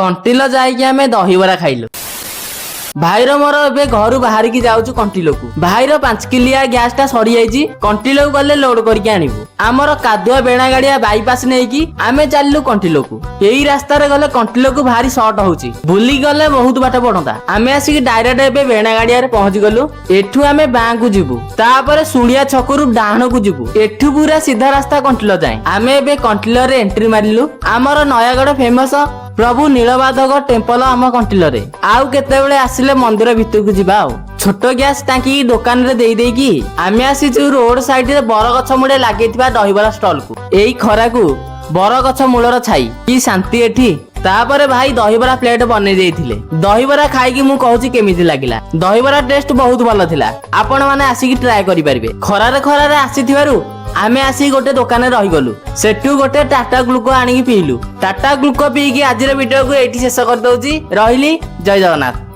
कंटिलो जाइए आमे दहीबरा खाइलु। भाईर मोर ए घर बाहर की जाऊँ कंटिलो को। भाईर 5 किलिया गैस टा सरी जाइए। कंटिलो गले लोड करके आनिबु। आमर कादुआ बेणा गाड़िया बाईपास नहीं आमे चलू कंटिलो को। यही रास्ता गले कंटिलो को भारी सर्ट होची। बुली गले बहुत बाट पड़ता। आमे आसिक डायरेक्ट ए बेणा गाड़िया पहुंच गलु। एठू आमे बां को जीवु। तापर सुलिया छकरू डाहण को जीवु। एठू पूरा सीधा रास्ता कंटिलो जाए। आमे ए कंटिलो रे एंट्री मारिलु। आमर नयागढ़ फेमस प्रभु नीलमाधव टेम्पल आम कंटिलो रे। आउ केतेबेले आसिले मंदिर भितर को जीवा। छोट गैस टांकी दुकान रे देई देई की आमे आसीचु रोड साइड रे बरगछ मुड़े लागेथिबा दहीबरा स्टॉल को। एई खरा को बरगछ मूलर छाई की शांति एठी। तापरे भाई दहीबरा प्लेट बने देइथिले। दहीबरा खाइकी मु कहूची केमिति लागिला। दहीबरा टेस्ट बहुत भलो थिला। आपण माने आसीकी ट्राई करि परिबे। खरारे आसीथिबारु आमे आसी गोटे दुकान रही गलु। सेठू गोटे टाटा ग्लूको आनिकी पीलु। टाटा ग्लूको पीकी आज वीडियो को एठी शेष कर दउची। रहिली जय जगन्नाथ।